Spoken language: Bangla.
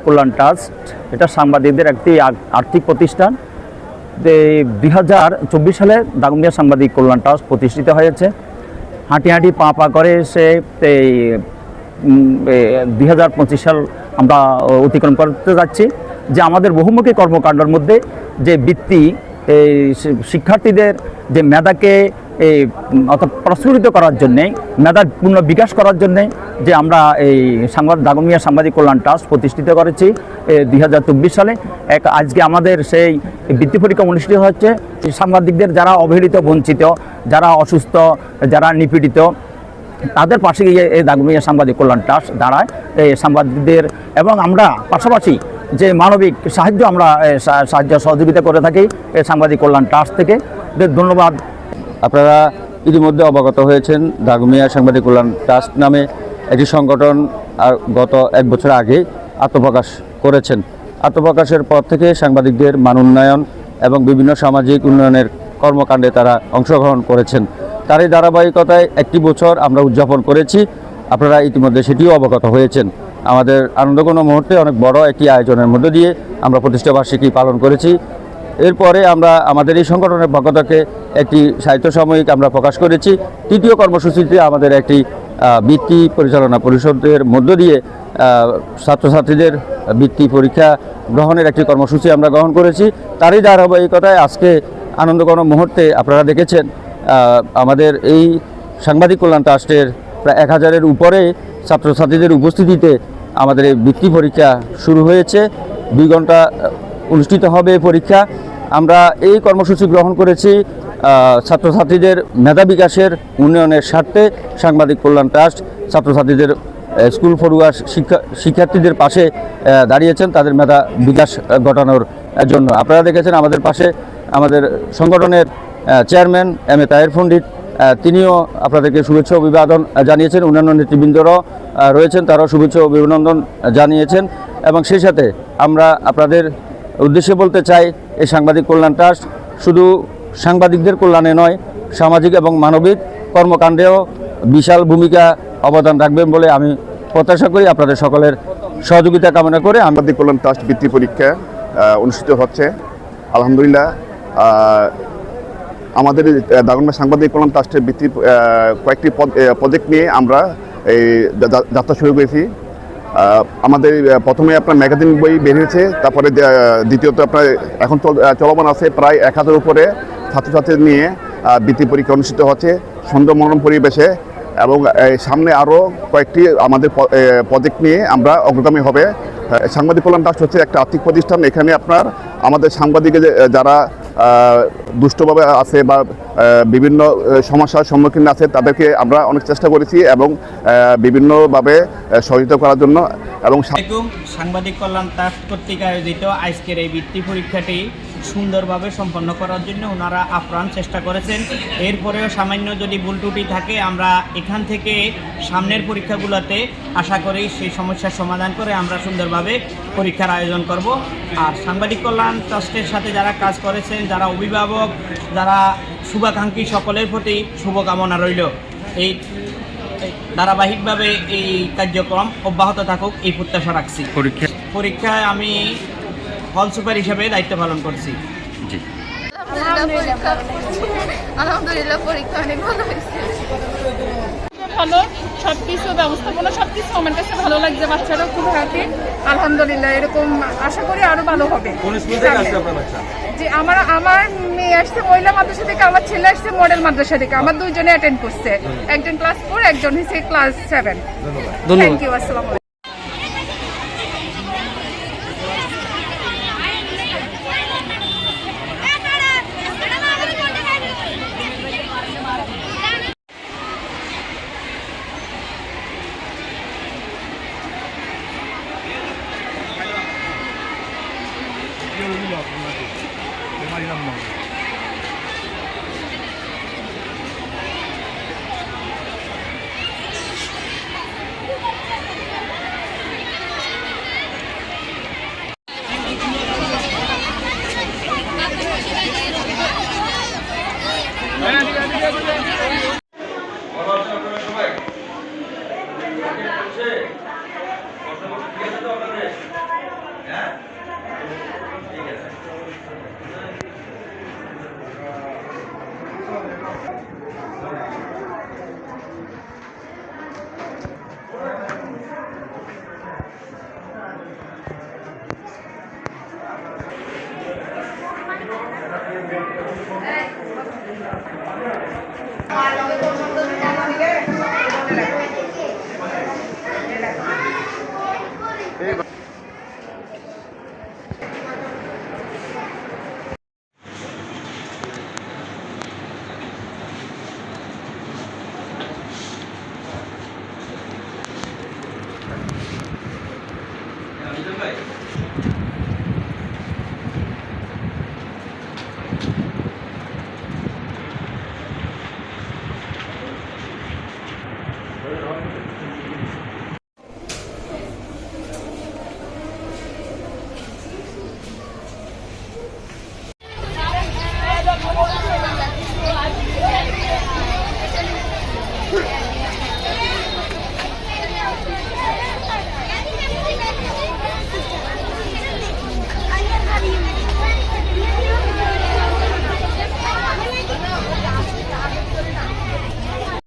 কল্যাণ ট্রাস্ট এটা সাংবাদিকদের একটি আর্থিক প্রতিষ্ঠান। 2024 সালে দাগনভূঞা সাংবাদিক কল্যাণ ট্রাস্ট প্রতিষ্ঠিত হয়েছে। হাঁটি হাঁটি পা পা করে সে 2025 সাল আমরা অতিক্রম করতে যাচ্ছি। যে আমাদের বহুমুখী কর্মকাণ্ডের মধ্যে যে বৃত্তি, শিক্ষার্থীদের যে মেধাকে অর্থাৎ প্রস্ফুটিত করার জন্যে, মেধার পূর্ণ বিকাশ করার জন্যে যে আমরা এই দাগনভূঞা সাংবাদিক কল্যাণ ট্রাস্ট প্রতিষ্ঠিত করেছি 2024 সালে। আজকে আমাদের সেই বৃত্তি পরীক্ষা অনুষ্ঠিত হচ্ছে। সাংবাদিকদের যারা অবহেলিত, বঞ্চিত, যারা অসুস্থ, যারা নিপীড়িত, তাদের পাশে গিয়ে এই দাগনভূঞা সাংবাদিক কল্যাণ ট্রাস্ট দাঁড়ায়। এই সাংবাদিকদের এবং আমরা পাশাপাশি যে মানবিক সাহায্য আমরা সাহায্য সহযোগিতা করে থাকি এই সাংবাদিক কল্যাণ ট্রাস্ট থেকে। ধন্যবাদ। আপনারা ইতিমধ্যে অবগত হয়েছেন দাগনভূঞা সাংবাদিক কল্যাণ ট্রাস্ট নামে একটি সংগঠন গত 1 বছর আগে আত্মপ্রকাশ করেছেন। আত্মপ্রকাশের পর থেকে সাংবাদিকদের মান উন্নয়ন এবং বিভিন্ন সামাজিক উন্নয়নের কর্মকাণ্ডে তারা অংশগ্রহণ করেছেন। তারই ধারাবাহিকতায় 1টি বছর আমরা উদযাপন করেছি। আপনারা ইতিমধ্যে সেটিও অবগত হয়েছেন। আমাদের আনন্দঘন মুহূর্তে অনেক বড় একটি আয়োজনের মধ্য দিয়ে আমরা প্রতিষ্ঠাবার্ষিকী পালন করেছি। এরপরে আমরা আমাদের এই সংগঠনের পক্ষ থেকে একটি সাহিত্য সাময়িক আমরা প্রকাশ করেছি। তৃতীয় কর্মসূচিতে আমাদের একটি বৃত্তি পরিচালনা পরিষদের মধ্য দিয়ে ছাত্রছাত্রীদের বৃত্তি পরীক্ষা গ্রহণের একটি কর্মসূচি আমরা গ্রহণ করেছি। তারই ধারাবাহিকতায় আজকে আনন্দঘন মুহূর্তে আপনারা দেখেছেন আমাদের এই সাংবাদিক কল্যাণ ট্রাস্টের প্রায় 1000-এর উপরে ছাত্রছাত্রীদের উপস্থিতিতে আমাদের এই বৃত্তি পরীক্ষা শুরু হয়েছে। 2 ঘন্টা অনুষ্ঠিত হবে পরীক্ষা। আমরা এই কর্মসূচি গ্রহণ করেছি ছাত্রছাত্রীদের মেধা বিকাশের উন্নয়নের স্বার্থে। সাংবাদিক কল্যাণ ট্রাস্ট ছাত্রছাত্রীদের স্কুল পড়ুয়া শিক্ষার্থীদের পাশে দাঁড়িয়েছেন তাদের মেধা বিকাশ ঘটানোর জন্য। আপনারা দেখেছেন আমাদের পাশে আমাদের সংগঠনের চেয়ারম্যান এম.এ. তাহের পণ্ডিত, তিনিও আপনাদেরকে শুভেচ্ছা অভিবাদন জানিয়েছেন। অন্যান্য নেতৃবৃন্দরাও রয়েছেন, তারাও শুভেচ্ছা অভিনন্দন জানিয়েছেন। এবং সেই সাথে আমরা আপনাদের উদ্দেশ্যে বলতে চাই, এই সাংবাদিক কল্যাণ ট্রাস্ট শুধু সাংবাদিকদের কল্যাণে নয়, সামাজিক এবং মানবিক কর্মকাণ্ডেও বিশাল ভূমিকা অবদান রাখবেন বলে আমি প্রত্যাশা করি। আপনাদের সকলের সহযোগিতা কামনা করে সাংবাদিক কল্যাণ ট্রাস্ট বৃত্তি পরীক্ষা অনুষ্ঠিত হচ্ছে। আলহামদুলিল্লাহ, আমাদের দাগনভূঞা সাংবাদিক কল্যাণ ট্রাস্টের বৃত্তি কয়েকটি প্রজেক্ট নিয়ে আমরা এই যাত্রা শুরু করেছি। আমাদের প্রথমে আপনার ম্যাগাজিন বই বের হয়েছে, তারপরে দ্বিতীয়ত আপনার এখন চলমান আছে প্রায় 1000 উপরে ছাত্রছাত্রী নিয়ে বৃত্তি পরীক্ষা অনুষ্ঠিত হচ্ছে সুন্দর মনোরম পরিবেশে। এবং সামনে আরও কয়েকটি আমাদের প্রজেক্ট নিয়ে আমরা অগ্রগামী হবে। সাংবাদিক কল্যাণ ট্রাস্ট হচ্ছে একটা আর্থিক প্রতিষ্ঠান। এখানে আপনার আমাদের সাংবাদিকের যারা দুষ্টভাবে আছে বা বিভিন্ন সমস্যার সম্মুখীন আছে তাদেরকে আমরা অনেক চেষ্টা করেছি এবং বিভিন্নভাবে সহযোগিতা করার জন্য। এবং সাংবাদিক কল্যাণ ট্রাস্ট কর্তৃক আয়োজিত আজকের এই বৃত্তি পরীক্ষাটি সুন্দরভাবে সম্পন্ন করার জন্য ওনারা আপ্রাণ চেষ্টা করেছেন। এরপরেও সামান্য যদি ভুল ত্রুটি থাকে আমরা এখান থেকে সামনের পরীক্ষাগুলোতে আশা করি সেই সমস্যার সমাধান করে আমরা সুন্দরভাবে পরীক্ষার আয়োজন করব। আর সাংবাদিক কল্যাণ ট্রাস্টের সাথে যারা কাজ করেছেন, যারা অভিভাবক, যারা শুভাকাঙ্ক্ষী, সকলের প্রতি শুভকামনা রইল। এই ধারাবাহিকভাবে এই কার্যক্রম অব্যাহত থাকুক এই প্রত্যাশা রাখছি। পরীক্ষায় আমি হল সুপার হিসেবে দায়িত্ব পালন করছি। আলহামদুলিল্লাহ, পরীক্ষা অনেক ভালো হয়েছে। ভালো, সবকিছু ব্যবস্থাপনা সবকিছু আমার কাছে ভালো লাগছে। বাচ্চারাও খুব হ্যাপি। আলহামদুলিল্লাহ, এরকম আশা করি আরো ভালো হবে। যে আমার মেয়ে আসছে মহিলা মাদ্রাসা থেকে, আমার ছেলে আসছে মডেল মাদ্রাসা থেকে। আমার 2 জনে অ্যাটেন্ড করছে, একজন ক্লাস 4, একজন হচ্ছে ক্লাস 7। Thank you. আসসালামু আলাইকুম। সবাই Hey,